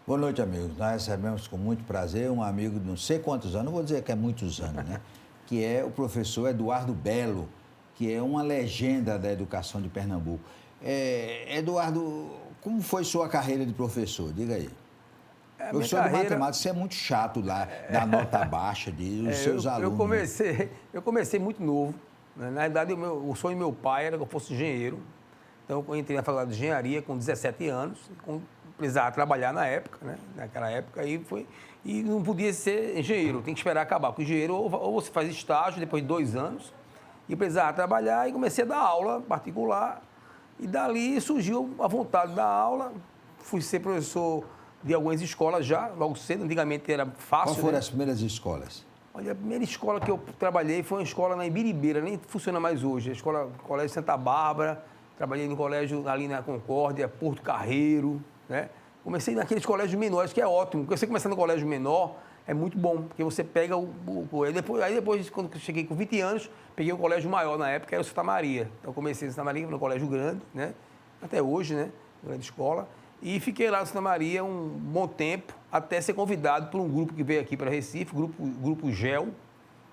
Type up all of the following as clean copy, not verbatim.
Boa noite, amigos. Nós recebemos com muito prazer um amigo de não sei quantos anos, não vou dizer que é muitos anos, né? Que é o professor Eduardo Belo, que é uma legenda da educação de Pernambuco. Eduardo, como foi sua carreira de professor? Diga aí. Professor de matemática, você é muito chato lá, da nota baixa dos seus alunos. Eu comecei muito novo. Né? Na verdade, o sonho do meu pai era que eu fosse engenheiro. Então, eu entrei na faculdade de engenharia com 17 anos, precisava trabalhar na época, né? Naquela época, e não podia ser engenheiro, tem que esperar acabar. Porque o engenheiro, ou você faz estágio depois de 2 anos, e precisava trabalhar, e comecei a dar aula particular, e dali surgiu a vontade da aula. Fui ser professor de algumas escolas já, logo cedo, antigamente era fácil. Qual foram as primeiras escolas? Olha, a primeira escola que eu trabalhei foi uma escola na Ibiribeira, nem funciona mais hoje, Colégio Santa Bárbara, trabalhei no colégio ali na Concórdia, Porto Carreiro, né? Comecei naqueles colégios menores, que é ótimo, porque você começar no colégio menor é muito bom, porque você pega aí depois, quando eu cheguei com 20 anos, peguei um colégio maior na época, era o Santa Maria. Então, comecei no Santa Maria, no colégio grande, né? Até hoje, né? Grande escola. E fiquei lá no Santa Maria um bom tempo, até ser convidado por um grupo que veio aqui para Recife, grupo GEL,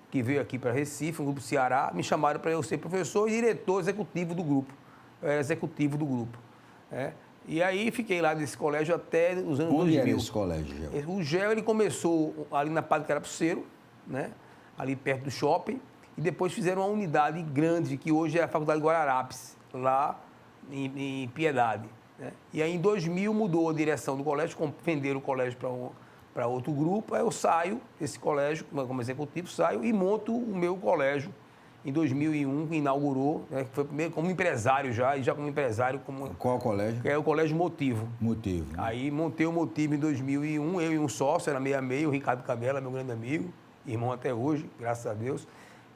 que veio aqui para Recife, um grupo Ceará, me chamaram para eu ser professor e diretor executivo do grupo. Eu era executivo do grupo. Né? E aí fiquei lá nesse colégio até os anos 2000. Onde era esse colégio, GEL? O GEL ele começou ali na Padre Carapuceiro, né? Ali perto do shopping, e depois fizeram uma unidade grande, que hoje é a Faculdade Guararapes, lá em Piedade. Né? E aí, em 2000, mudou a direção do colégio, venderam o colégio para outro grupo. Aí eu saio desse colégio, como executivo, saio e monto o meu colégio em 2001, que inaugurou, né? Que foi primeiro como empresário já como empresário. Qual colégio? Que é o Colégio Motivo. Motivo. Né? Aí montei o Motivo em 2001, eu e um sócio, era meio a meio, o Ricardo Cabela, meu grande amigo, irmão até hoje, graças a Deus.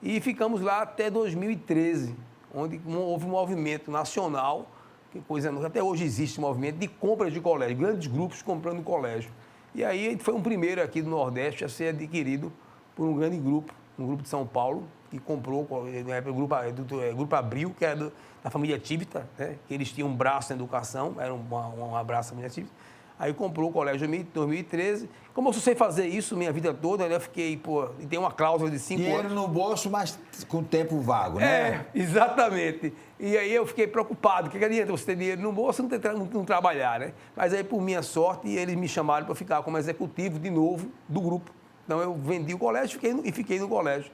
E ficamos lá até 2013, onde houve um movimento nacional. Que coisa, até hoje existe um movimento de compras de colégio, grandes grupos comprando colégio. E aí foi um primeiro aqui do Nordeste a ser adquirido por um grande grupo, um grupo de São Paulo, que comprou, o Grupo Abril, que era da família Tivita, né? Que eles tinham um braço na educação, era um abraço da família Tivita. Aí comprou o colégio em 2013. Como eu sei fazer isso minha vida toda, eu fiquei, e tem uma cláusula de 5 anos. Dinheiro no bolso, mas com tempo vago, né? Exatamente. E aí eu fiquei preocupado, que adianta você ter dinheiro no bolso e não trabalhar, né? Mas aí, por minha sorte, eles me chamaram para ficar como executivo de novo do grupo. Então eu vendi o colégio e fiquei no colégio.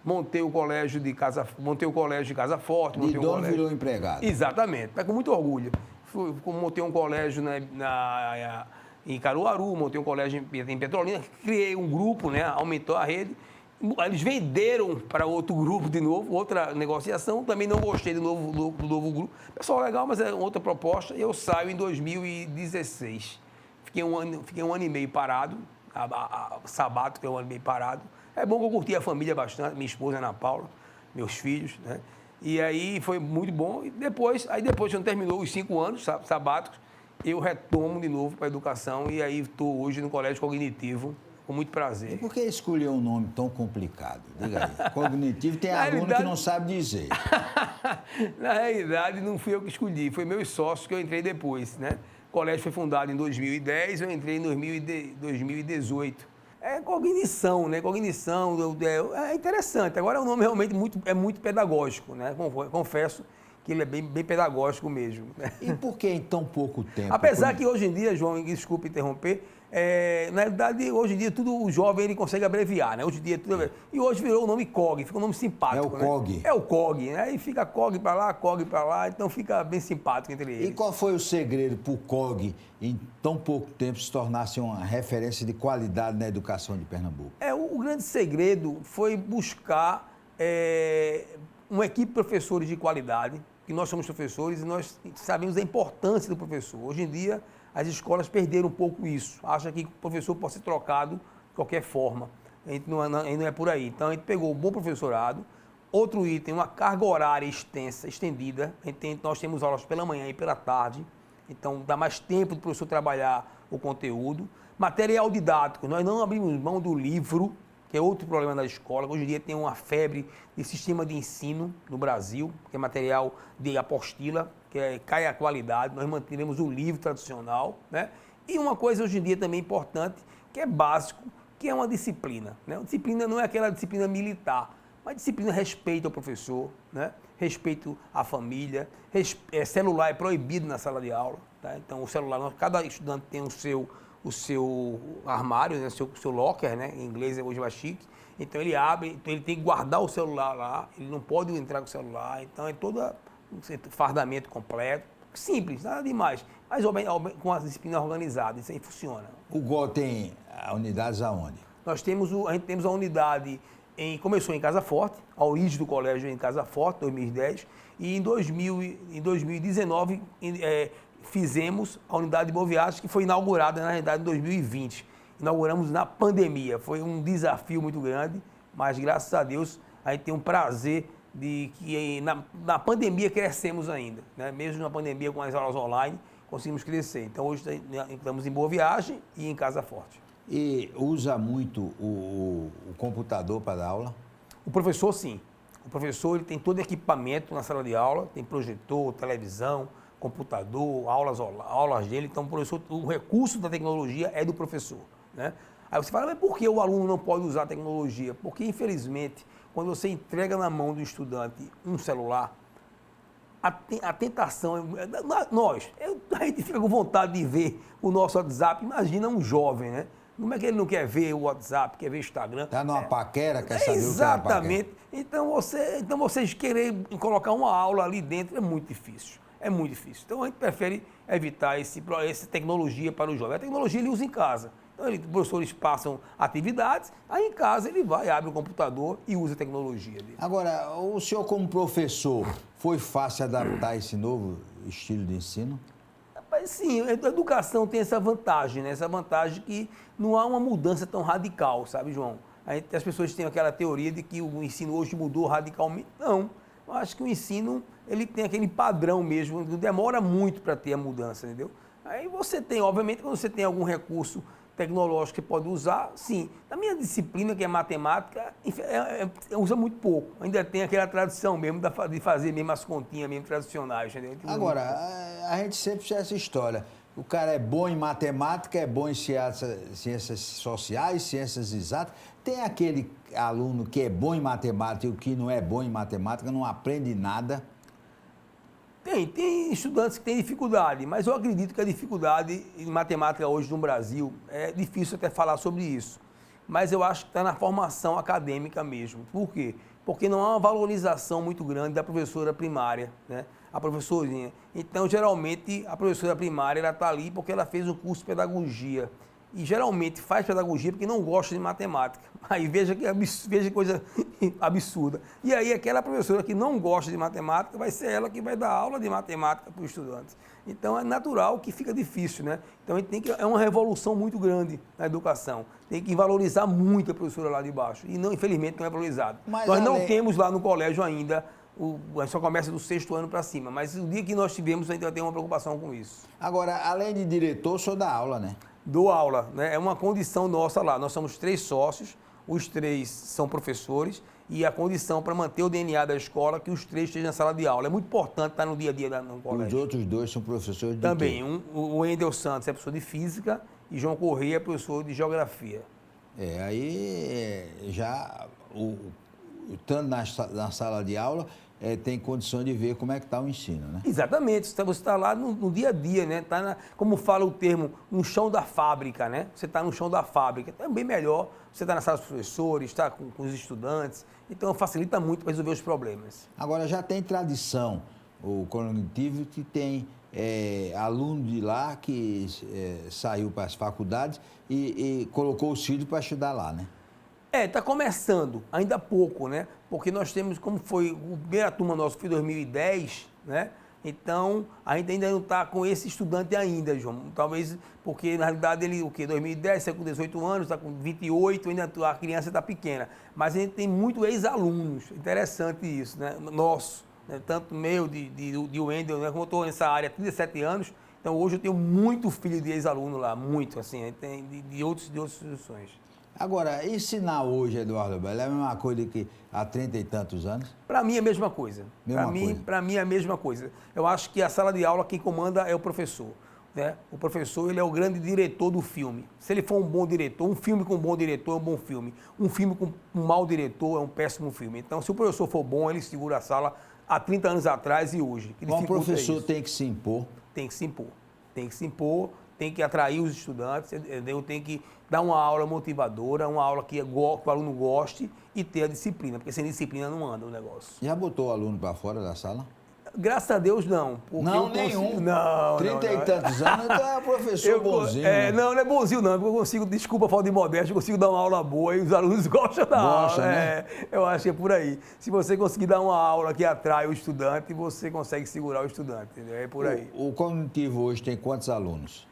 Montei o colégio de Casa Forte. De dono virou empregado. Exatamente, mas com muito orgulho. Montei um colégio em Caruaru, montei um colégio em Petrolina, criei um grupo, né? Aumentou a rede. Eles venderam para outro grupo de novo, outra negociação. Também não gostei do novo grupo. Pessoal legal, mas é outra proposta. Eu saio em 2016. Fiquei um ano e meio parado, sabático, que é um ano e meio parado. É bom que eu curti a família bastante, minha esposa Ana Paula, meus filhos, né? E aí foi muito bom. E depois quando terminou os 5 anos sabáticos, eu retomo de novo para a educação e aí estou hoje no Colégio Cognitivo, com muito prazer. E por que escolher um nome tão complicado? Diga aí. Cognitivo tem aluno que não sabe dizer. Na realidade, não fui eu que escolhi, foi meus sócios que eu entrei depois, né? O colégio foi fundado em 2010, eu entrei em 2018. É cognição, né? Cognição é interessante. Agora o nome realmente é muito pedagógico, né? Confesso que ele é bem pedagógico mesmo. Né? E por que em tão pouco tempo? Apesar que hoje em dia, João, desculpe interromper, na realidade, hoje em dia, tudo o jovem ele consegue abreviar, né? Hoje em dia, e hoje virou o nome COG, fica um nome simpático. É o COG. Né? É o COG, né? E fica COG para lá, então fica bem simpático entre eles. E qual foi o segredo para o COG, em tão pouco tempo, se tornasse uma referência de qualidade na educação de Pernambuco? O grande segredo foi buscar uma equipe de professores de qualidade, que nós somos professores e nós sabemos da importância do professor. Hoje em dia, as escolas perderam um pouco isso. Acham que o professor pode ser trocado de qualquer forma. A gente não é por aí. Então, a gente pegou um bom professorado. Outro item, uma carga horária estendida. Nós temos aulas pela manhã e pela tarde. Então, dá mais tempo do professor trabalhar o conteúdo. Material didático. Nós não abrimos mão do livro, que é outro problema da escola. Hoje em dia tem uma febre de sistema de ensino no Brasil, que é material de apostila, cai a qualidade. Nós mantivemos o livro tradicional, né? E uma coisa hoje em dia também importante, que é básico, que é uma disciplina. Né? Uma disciplina não é aquela disciplina militar, mas disciplina respeito ao professor, né? Respeito à família, celular é proibido na sala de aula. Tá? Então, o celular, cada estudante tem o seu armário, né? o seu locker, né? Em inglês é hoje mais chique. Então, ele abre, então ele tem que guardar o celular lá, ele não pode entrar com o celular. Então, é todo um fardamento completo. Simples, nada demais, mas com a disciplina organizada, isso aí funciona. O GOL tem unidades aonde? A gente temos a unidade, começou em Casa Forte, a origem do colégio é em Casa Forte, 2010, e em 2019 fizemos a unidade de Boa Viagem, que foi inaugurada, na realidade, em 2020. Inauguramos na pandemia, foi um desafio muito grande, mas graças a Deus a gente tem um prazer de que na pandemia crescemos ainda, né? Mesmo na pandemia com as aulas online, conseguimos crescer. Então hoje estamos em Boa Viagem e em Casa Forte. E usa muito o computador para dar aula? O professor, sim. O professor ele tem todo equipamento na sala de aula, tem projetor, televisão, computador, aulas dele. Então o recurso da tecnologia é do professor, né? Aí você fala, mas por que o aluno não pode usar a tecnologia? Porque, infelizmente, quando você entrega na mão do estudante um celular, a tentação, a gente fica com vontade de ver o nosso WhatsApp, imagina um jovem, né? Como é que ele não quer ver o WhatsApp, quer ver o Instagram? Está numa paquera, quer saber exatamente. O que é Então vocês querem colocar uma aula ali dentro é muito difícil. É muito difícil. Então a gente prefere evitar essa tecnologia para o jovem. A tecnologia ele usa em casa. Então, os professores passam atividades, aí em casa ele vai, abre o computador e usa a tecnologia ali. Agora, o senhor como professor, foi fácil adaptar esse novo estilo de ensino? Rapaz, sim, a educação tem essa vantagem, né? Essa vantagem que não há uma mudança tão radical, sabe, João? As pessoas têm aquela teoria de que o ensino hoje mudou radicalmente. Não, eu acho que o ensino ele tem aquele padrão mesmo, demora muito para ter a mudança, entendeu? Aí você tem, obviamente, quando você tem algum recurso tecnológico que pode usar, sim. Na minha disciplina, que é matemática, usa muito pouco. Ainda tem aquela tradição mesmo de fazer mesmo as continhas mesmo tradicionais. Entendeu? Agora, a gente sempre tinha essa história. O cara é bom em matemática, é bom em ciências sociais, ciências exatas. Tem aquele aluno que é bom em matemática e o que não é bom em matemática, não aprende nada. Tem estudantes que têm dificuldade, mas eu acredito que a dificuldade em matemática hoje no Brasil, é difícil até falar sobre isso, mas eu acho que está na formação acadêmica mesmo. Por quê? Porque não há uma valorização muito grande da professora primária, né? A professorinha. Então, geralmente, a professora primária está ali porque ela fez um curso de pedagogia. E geralmente faz pedagogia porque não gosta de matemática. Aí veja que coisa absurda. E aí aquela professora que não gosta de matemática vai ser ela que vai dar aula de matemática para os estudantes. Então é natural que fica difícil, né? Então a gente é uma revolução muito grande na educação. Tem que valorizar muito a professora lá de baixo. E não, infelizmente não é valorizado. Nós não temos lá no colégio ainda, a gente só começa do 6º ano para cima. Mas o dia que nós tivemos, a gente vai ter uma preocupação com isso. Agora, além de diretor, o senhor dá aula, né? Dou aula, né? É uma condição nossa lá. Nós somos 3 sócios, os 3 são professores e a condição para manter o DNA da escola é que os 3 estejam na sala de aula. É muito importante estar no dia a dia no colégio. Os outros 2 são professores de também. O Wendel Santos é professor de Física e João Corrêa é professor de Geografia. Aí já, estando na sala de aula, tem condições de ver como é que está o ensino, né? Exatamente, você está lá no dia a dia, né? Tá como fala o termo, no chão da fábrica, né? Você está no chão da fábrica, é bem melhor, você está na sala dos professores, está com os estudantes, então facilita muito para resolver os problemas. Agora, já tem tradição, o cognitivo, que tem aluno de lá que saiu para as faculdades e colocou os filhos para estudar lá, né? Está começando, ainda pouco, né? Porque nós temos, como foi, a primeira turma nossa foi em 2010, né? Então, a gente ainda não está com esse estudante ainda, João. Talvez, porque na realidade ele, 2010, saiu com 18 anos, está com 28, ainda a criança está pequena. Mas a gente tem muito ex-alunos, interessante isso, né? Nosso, né? Tanto meu, de Wendel, né? Como eu estou nessa área há 37 anos, então hoje eu tenho muito filho de ex-aluno lá, muito, assim, tem de outras instituições. Agora, ensinar hoje, Eduardo Belo, é a mesma coisa que há 30 e tantos anos? Para mim é a mesma coisa. Para mim é a mesma coisa. Eu acho que a sala de aula, quem comanda é o professor. né? O professor, ele é o grande diretor do filme. Se ele for um bom diretor, um filme com um bom diretor é um bom filme. Um filme com um mau diretor é um péssimo filme. Então, se o professor for bom, ele segura a sala há 30 anos atrás e hoje. Bom, o professor tem que se impor. Tem que se impor. Tem que se impor, tem que atrair os estudantes, entendeu? Tem que dar uma aula motivadora, uma aula que o aluno goste e ter a disciplina, porque sem disciplina não anda o negócio. Já botou o aluno para fora da sala? Graças a Deus, não. Não, nenhum. Não, 30 e não. tantos anos, então é professor bonzinho. Né? Não é bonzinho não, porque eu consigo, desculpa a falta de modéstia, eu consigo dar uma aula boa e os alunos gostam da aula. Né? Eu acho que é por aí. Se você conseguir dar uma aula que atrai o estudante, você consegue segurar o estudante, entendeu? É por aí. O cognitivo hoje tem quantos alunos?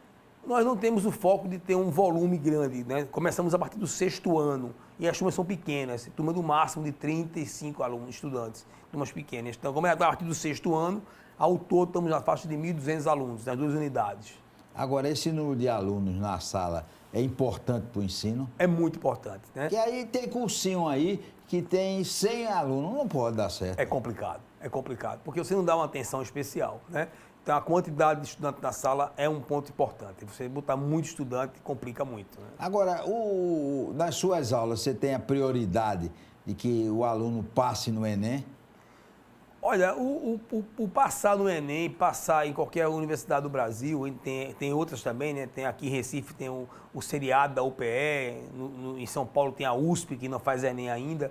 Nós não temos o foco de ter um volume grande, né? Começamos a partir do 6º ano e as turmas são pequenas, turma do máximo de 35 alunos, estudantes, turmas pequenas. Então, como é a partir do 6º ano, ao todo estamos na faixa de 1.200 alunos, nas 2 unidades. Agora, esse número de alunos na sala é importante para o ensino? É muito importante, né? Que aí tem cursinho aí que tem 100 alunos, não pode dar certo. É complicado, porque você não dá uma atenção especial, né? Então, a quantidade de estudantes na sala é um ponto importante. Você botar muito estudante complica muito. Né? Agora, nas suas aulas, você tem a prioridade de que o aluno passe no Enem? Olha, o passar no Enem, passar em qualquer universidade do Brasil, tem outras também, né? Tem aqui em Recife, tem o seriado da UPE, em São Paulo tem a USP, que não faz Enem ainda.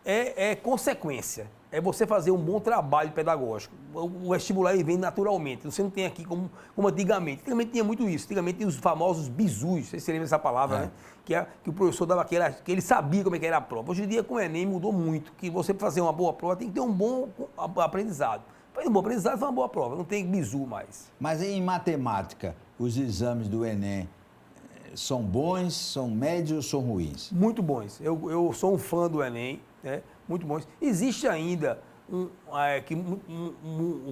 É consequência, é você fazer um bom trabalho pedagógico. O vestibular ele vem naturalmente, você não tem aqui como antigamente. Antigamente tinha muito isso, antigamente tinha os famosos bizus, vocês se lembram dessa palavra, né? Que o professor dava que ele sabia como é que era a prova. Hoje em dia com o Enem mudou muito, que você para fazer uma boa prova tem que ter um bom aprendizado. Para ter um bom aprendizado, fazer uma boa prova, não tem bizu mais. Mas em matemática, os exames do Enem são bons, são médios ou são ruins? Muito bons. Eu sou um fã do Enem, né? Muito bons. Existe ainda o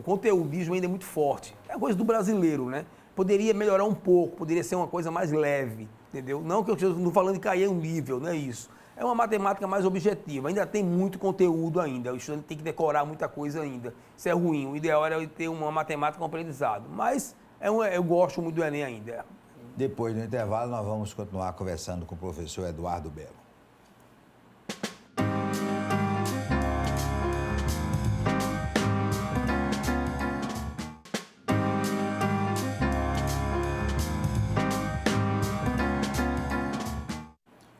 conteudismo ainda é muito forte. É a coisa do brasileiro, né? Poderia melhorar um pouco, poderia ser uma coisa mais leve, entendeu? Não que eu estou falando de cair um nível, não é isso. É uma matemática mais objetiva, ainda tem muito conteúdo ainda, o estudante tem que decorar muita coisa ainda. Isso é ruim, o ideal era ele ter uma matemática com aprendizado. Mas eu gosto muito do Enem ainda. Depois do intervalo, nós vamos continuar conversando com o professor Eduardo Belo.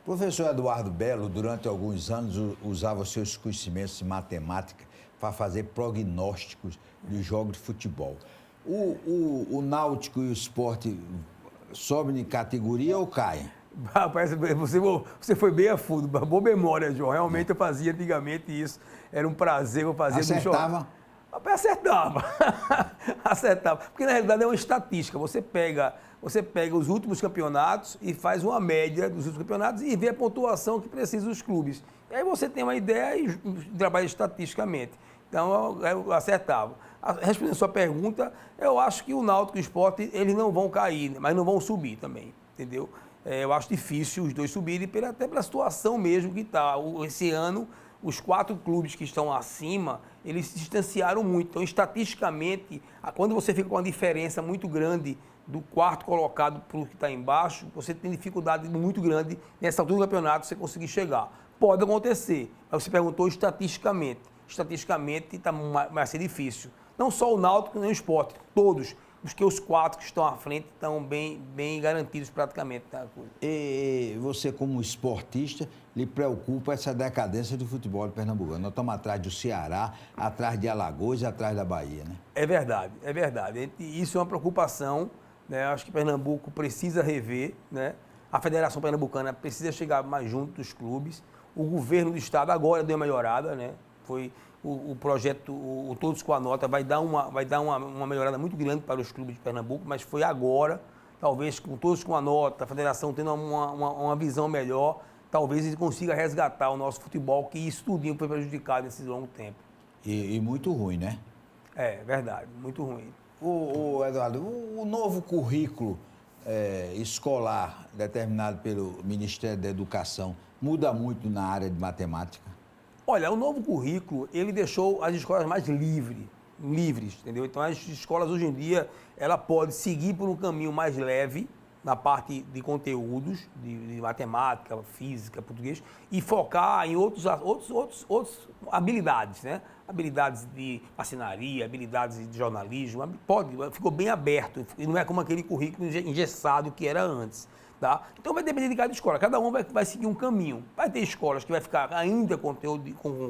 O professor Eduardo Belo, durante alguns anos, usava seus conhecimentos de matemática para fazer prognósticos de jogos de futebol. O Náutico e o Sport sobem de categoria ou caem? Rapaz, você foi bem a fundo, boa memória, João. Realmente eu fazia antigamente isso. Era um prazer, eu fazia. Acertava? Rapaz, acertava. Porque na realidade é uma estatística. Você pega os últimos campeonatos e faz uma média dos últimos campeonatos e vê a pontuação que precisam os clubes. E aí você tem uma ideia e trabalha estatisticamente. Então eu acertava. Respondendo a sua pergunta, eu acho que o Náutico e o Sport, eles não vão cair, mas não vão subir também, entendeu? Eu acho difícil os dois subirem, até pela situação mesmo que está. Esse ano, os 4 clubes que estão acima, eles se distanciaram muito. Então, estatisticamente, quando você fica com uma diferença muito grande do 4º colocado para o que está embaixo, você tem dificuldade muito grande nessa altura do campeonato você conseguir chegar. Pode acontecer, mas você perguntou estatisticamente. Estatisticamente vai ser difícil. Não só o Náutico, nem o Sport, todos. Porque os 4 que estão à frente estão bem garantidos praticamente. Tá? E você, como esportista, lhe preocupa essa decadência do futebol de Pernambuco? Nós estamos atrás do Ceará, atrás de Alagoas e atrás da Bahia, né? É verdade. Isso é uma preocupação, né? Acho que Pernambuco precisa rever, né? A Federação Pernambucana precisa chegar mais junto dos clubes. O governo do estado agora deu uma melhorada, né? Foi o projeto, o Todos com a Nota, vai dar uma melhorada muito grande para os clubes de Pernambuco, mas foi agora, talvez com Todos com a Nota, a federação tendo uma visão melhor, talvez ele consiga resgatar o nosso futebol, que isso tudinho foi prejudicado nesse longo tempo. E muito ruim, né? É, verdade, muito ruim. Eduardo, o novo currículo escolar determinado pelo Ministério da Educação muda muito na área de matemática? Olha, o novo currículo, ele deixou as escolas mais livres, livres, entendeu? Então, as escolas hoje em dia, ela pode seguir por um caminho mais leve na parte de conteúdos, de matemática, física, português, e focar em outras habilidades, né? Habilidades de marcenaria, habilidades de jornalismo, ficou bem aberto, e não é como aquele currículo engessado que era antes. Tá? Então vai depender de cada escola, cada um vai seguir um caminho. Vai ter escolas que vai ficar ainda com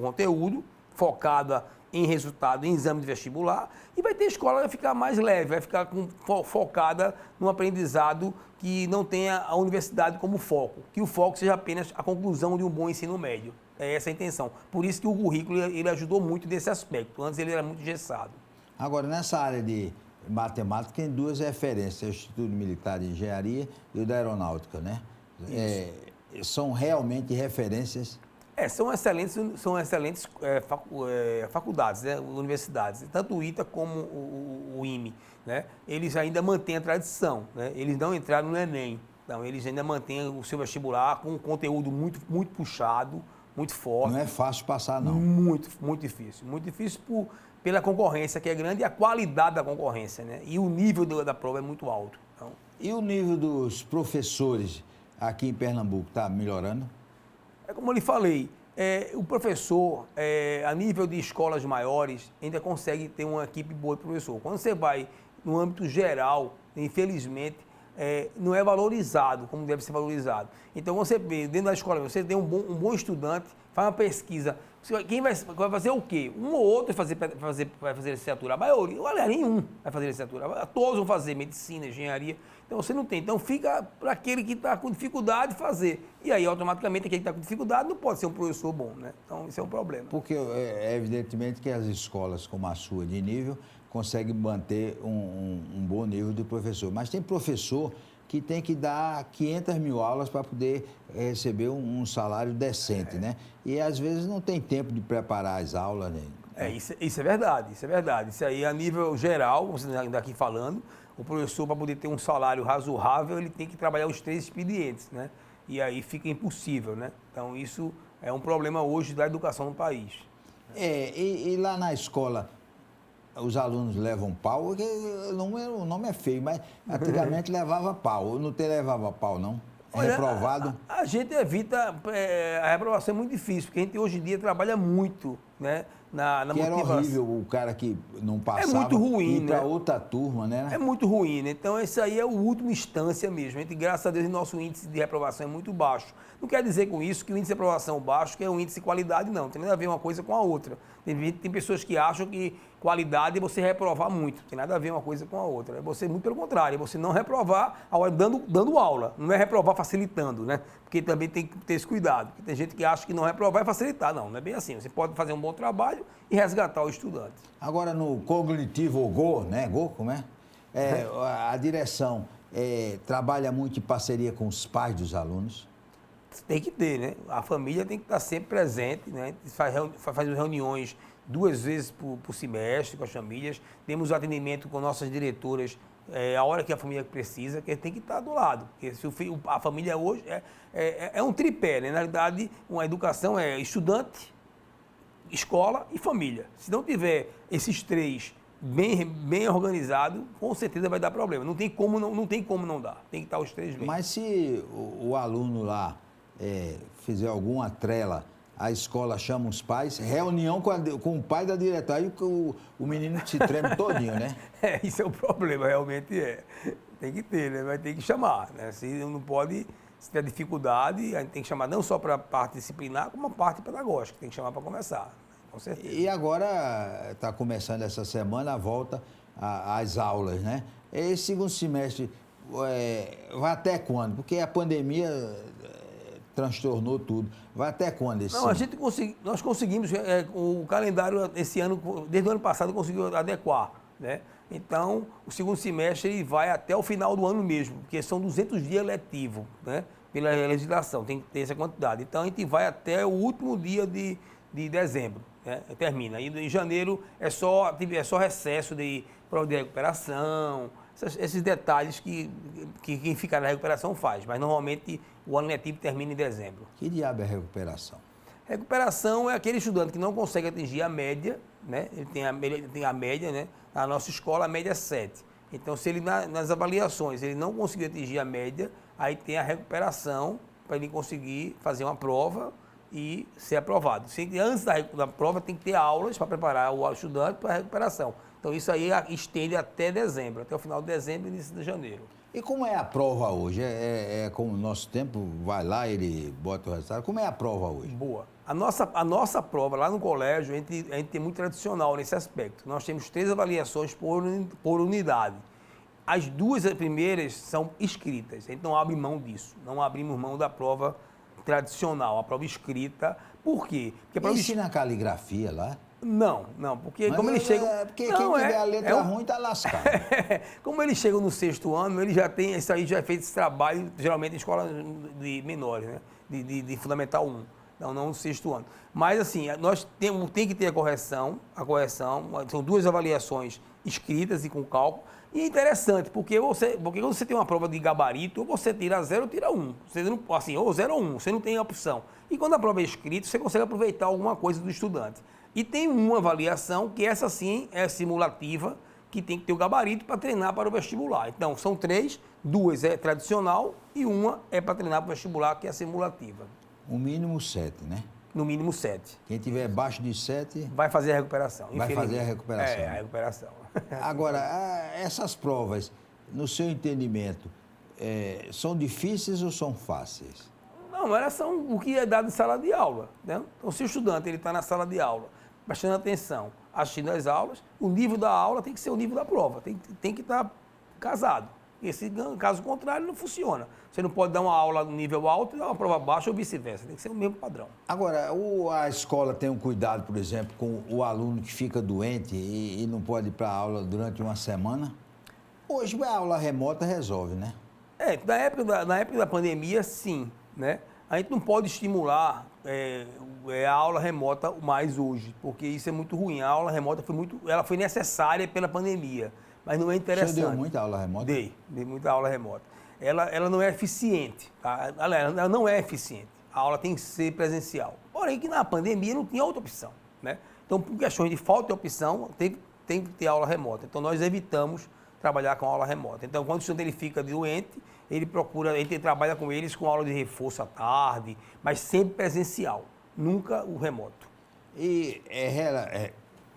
conteúdo, focada em resultado, em exame de vestibular, e vai ter escola que vai ficar mais leve, vai ficar focada num aprendizado que não tenha a universidade como foco, que o foco seja apenas a conclusão de um bom ensino médio. É essa a intenção. Por isso que o currículo ele ajudou muito nesse aspecto. Antes ele era muito engessado. Agora, nessa área de matemática, tem duas referências, o Instituto Militar de Engenharia e o da Aeronáutica, né? São realmente referências. São excelentes faculdades, né? Universidades, tanto o ITA como o IME. Né? Eles ainda mantêm a tradição, né? Eles não entraram no Enem, então eles ainda mantêm o seu vestibular com um conteúdo muito, muito puxado, muito forte. Não é fácil passar, não. Muito, muito difícil. Muito difícil pela concorrência que é grande e a qualidade da concorrência, né? E o nível da prova é muito alto. Então... E o nível dos professores aqui em Pernambuco está melhorando? É como eu lhe falei, o professor, a nível de escolas maiores, ainda consegue ter uma equipe boa de professor. Quando você vai no âmbito geral, infelizmente, não é valorizado como deve ser valorizado. Então, você vê, dentro da escola, você tem um bom estudante, faz uma pesquisa. Quem vai fazer o quê? Um ou outro vai fazer licenciatura. A maioria, olha, nenhum vai fazer licenciatura. Todos vão fazer medicina, engenharia. Então, você não tem. Então, fica para aquele que está com dificuldade de fazer. E aí, automaticamente, aquele que está com dificuldade não pode ser um professor bom, né? Então, isso é um problema. Porque, evidentemente, que as escolas como a sua de nível conseguem manter um bom nível de professor. Mas tem professor que tem que dar 500 mil aulas para poder receber um salário decente, né? E, às vezes, não tem tempo de preparar as aulas, né? Isso é verdade, isso é verdade. Isso aí, a nível geral, você ainda aqui falando, o professor, para poder ter um salário razoável, ele tem que trabalhar os 3 expedientes, né? E aí fica impossível, né? Então, isso é um problema hoje da educação no país. E lá na escola, os alunos levam pau, porque o nome é feio, mas antigamente levava pau. Não te levava pau, não? Reprovado? A gente evita, a reprovação é muito difícil, porque a gente hoje em dia trabalha muito, né? Na motivação. Era horrível o cara que não passava. É muito ruim, ir para outra turma, né? É muito ruim, né? Então, isso aí é a última instância mesmo. A gente, graças a Deus, nosso índice de reprovação é muito baixo. Não quer dizer com isso que o índice de reprovação baixo que é um índice de qualidade, não. Tem nada a ver uma coisa com a outra. Tem pessoas que acham que qualidade é você reprovar muito. Tem nada a ver uma coisa com a outra. É você, muito pelo contrário, é você não reprovar a hora dando aula. Não é reprovar facilitando, né? Porque também tem que ter esse cuidado. Porque tem gente que acha que não reprovar é facilitar. Não é bem assim. Você pode fazer um bom trabalho e resgatar o estudante. Agora, no cognitivo Go, né? Go, como é? A direção trabalha muito em parceria com os pais dos alunos? Tem que ter, né? A família tem que estar sempre presente, né? Faz reuniões 2 vezes por semestre com as famílias. Temos o atendimento com nossas diretoras a hora que a família precisa, que tem que estar do lado. Porque se a família hoje é um tripé, né? Na realidade, uma educação é estudante, escola e família. Se não tiver esses 3 bem organizado, com certeza vai dar problema. Não tem como não dar. Tem que estar os 3 bem. Mas se o aluno lá fizer alguma trela, a escola chama os pais, reunião com o pai da diretora, e o menino se treme todinho, né? Isso é o problema, realmente é. Tem que ter, né? Vai ter que chamar, né? Se não pode, se tiver dificuldade, a gente tem que chamar não só para a parte disciplinar, como a parte pedagógica, tem que chamar para conversar, com certeza. E agora está começando essa semana a volta às aulas, né? Esse segundo semestre vai até quando? Porque a pandemia transtornou tudo. Vai até quando esse? Não, nós conseguimos, o calendário esse ano, desde o ano passado, conseguiu adequar, né? Então, o segundo semestre ele vai até o final do ano mesmo, porque são 200 dias letivos, né? Pela legislação, tem que ter essa quantidade. Então, a gente vai até o último dia de dezembro, né? Termina. E em janeiro é só recesso de prova de recuperação, esses detalhes que quem fica na recuperação faz, mas normalmente o ano letivo termina em dezembro. Que diabo é recuperação? Recuperação é aquele estudante que não consegue atingir a média né? Ele tem a média, né? Na nossa escola, a média é 7. Então, se ele, nas avaliações, ele não conseguir atingir a média, aí tem a recuperação para ele conseguir fazer uma prova e ser aprovado. Antes da prova, tem que ter aulas para preparar o estudante para a recuperação. Então, isso aí estende até dezembro, até o final de dezembro e início de janeiro. E como é a prova hoje? É como o nosso tempo, vai lá, ele bota o resultado. Como é a prova hoje? Boa. A nossa prova lá no colégio, a gente é muito tradicional nesse aspecto. Nós temos 3 avaliações por unidade. As 2 primeiras são escritas, a gente não abre mão disso. Não abrimos mão da prova tradicional, a prova escrita. Por quê? Porque a prova ensina caligrafia lá? Não, porque como eles chegam... Porque quem tiver a letra ruim está lascado. Como eles chegam no 6º ano, eles já têm, isso aí já é feito esse trabalho, geralmente em escolas de menores, né? De Fundamental 1, não no 6º ano. Mas assim, nós tem que ter a correção, são 2 avaliações escritas e com cálculo, e é interessante, porque quando você tem uma prova de gabarito, ou você tira 0 ou tira 1, você não, assim, ou 0 ou 1, você não tem a opção. E quando a prova é escrita, você consegue aproveitar alguma coisa do estudante. E tem uma avaliação que essa sim é simulativa, que tem que ter o gabarito para treinar para o vestibular. Então, são 3, 2 é tradicional e uma é para treinar para o vestibular, que é a simulativa. O mínimo 7, né? No mínimo 7. Quem tiver abaixo de 7... vai fazer a recuperação. Vai fazer a recuperação. É, a recuperação. Agora, essas provas, no seu entendimento, são difíceis ou são fáceis? Não, elas são o que é dado em sala de aula, né? Então, se o estudante está na sala de aula, prestando atenção, assistindo às aulas, o nível da aula tem que ser o nível da prova, tem que estar casado. Caso contrário, não funciona. Você não pode dar uma aula no nível alto e dar uma prova baixa ou vice-versa, tem que ser o mesmo padrão. Agora, a escola tem um cuidado, por exemplo, com o aluno que fica doente e não pode ir para a aula durante uma semana? Hoje, a aula remota resolve, né? Na época da pandemia, sim, né? A gente não pode estimular a aula remota mais hoje, porque isso é muito ruim. A aula remota ela foi necessária pela pandemia, mas não é interessante. Você deu muita aula remota? Dei muita aula remota. Ela não é eficiente, tá? Ela não é eficiente. A aula tem que ser presencial. Porém, que na pandemia não tinha outra opção, né? Então, por questões de falta de opção, tem que ter aula remota. Então, nós evitamos trabalhar com aula remota. Então, quando o estudante ele fica doente, a gente trabalha com eles com aula de reforço à tarde, mas sempre presencial, nunca o remoto. E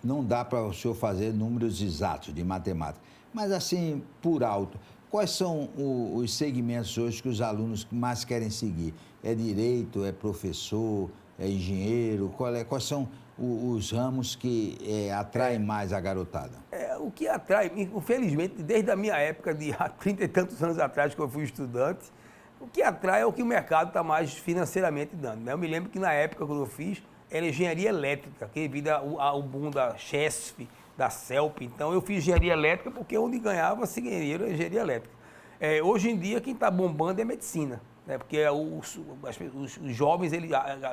não dá para o senhor fazer números exatos de matemática, mas assim, por alto, quais são os segmentos hoje que os alunos mais querem seguir? É direito, é professor, é engenheiro? Quais são os ramos que atraem mais a garotada? O que atrai, infelizmente, desde a minha época, de há 30 e tantos anos atrás, que eu fui estudante, o que atrai é o que o mercado está mais financeiramente dando, né? Eu me lembro que na época, quando eu fiz, era engenharia elétrica, que devido ao boom da Chesf, da CELP. Então, eu fiz engenharia elétrica porque onde ganhava-se dinheiro é engenharia elétrica. Hoje em dia, quem está bombando é medicina, né? Porque os jovens, ele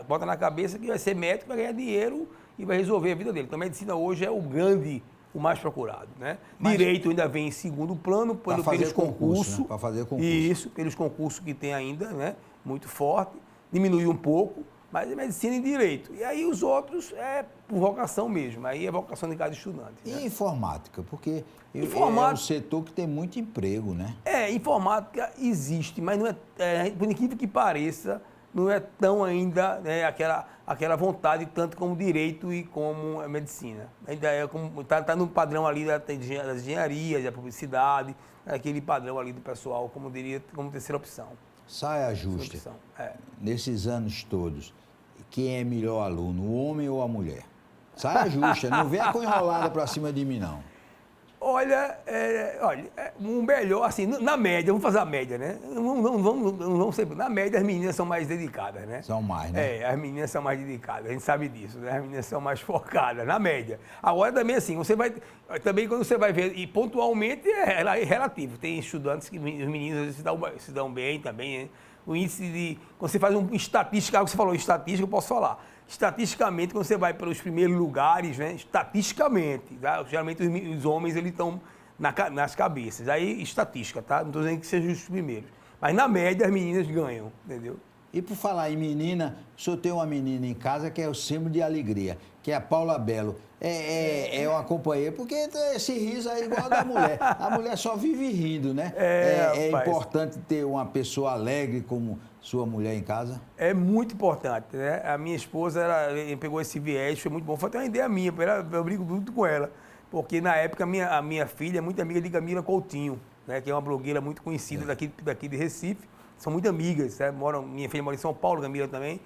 bota na cabeça que vai ser médico, vai ganhar dinheiro e vai resolver a vida dele. Então, a medicina hoje é o mais procurado, né? Direito ainda vem em segundo plano, pelos concursos. Né? Para fazer concurso. Isso, pelos concursos que tem ainda, né? Muito forte. Diminuiu um pouco, mas é medicina e direito. E aí os outros é por vocação mesmo, aí é vocação de cada estudante. E né? Informática, porque é um setor que tem muito emprego, né? Informática existe, mas não por incrível que pareça, não é tão ainda aquela vontade, tanto como direito e como a medicina. Ainda está no padrão ali das engenharias, da publicidade, aquele padrão ali do pessoal, como terceira opção. Saia justa. Nesses anos todos, quem é melhor aluno, o homem ou a mulher? Saia justa, não venha com enrolada para cima de mim, não. Olha, um melhor, assim, na média, vamos fazer a média, né? Não vamos sempre. Na média, as meninas são mais dedicadas, né? São mais, né? As meninas são mais dedicadas, a gente sabe disso, né? As meninas são mais focadas, na média. Agora também, assim, também quando você vai ver, e pontualmente é relativo. Tem estudantes que, os meninos se dão bem também, né? O índice quando você faz estatística, algo que você falou, estatística, eu posso falar. Estatisticamente, quando você vai para os primeiros lugares, né? Estatisticamente, tá? Geralmente os homens eles estão nas cabeças. Aí, estatística, tá? Não estou dizendo que sejam os primeiros. Mas, na média, as meninas ganham, entendeu? E por falar em menina, o senhor tem uma menina em casa que é o símbolo de alegria, que é a Paula Belo. é uma companheira, porque esse riso é igual ao da mulher. A mulher só vive rindo, né? É rapaz. importante ter uma pessoa alegre como sua mulher em casa? É muito importante, né? A minha esposa, ela pegou esse viés, foi muito bom. Foi até uma ideia minha, eu brigo muito com ela. Porque na época a minha filha é muito amiga de Camila Coutinho, né? Que é uma blogueira muito conhecida daqui de Recife. São muito amigas, né? Minha filha mora em São Paulo, Camila também.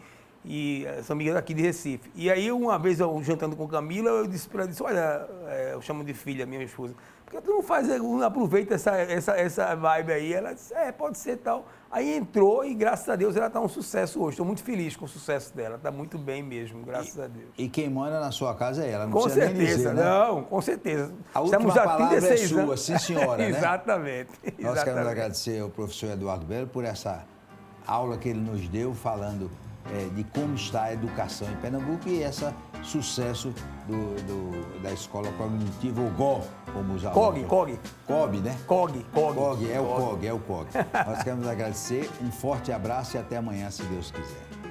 E são amigas daqui de Recife. E aí, uma vez eu jantando com Camila, eu disse para ela, olha, eu chamo de filha, minha esposa, por que tu não aproveita essa vibe aí? Ela disse, pode ser tal. Aí entrou e, graças a Deus, ela está um sucesso hoje. Estou muito feliz com o sucesso dela. Está muito bem mesmo, graças a Deus. E quem manda na sua casa é ela, não Com precisa certeza, nem dizer, né? não, com certeza. A última palavra é sua, anos. sim senhora, né? Exatamente. Nós queremos agradecer ao professor Eduardo Belo por essa aula que ele nos deu, falando de como está a educação em Pernambuco e esse sucesso da escola cognitiva, o GO, como os alunos. COG, né? COG, é o COG. Nós queremos agradecer, um forte abraço e até amanhã, se Deus quiser.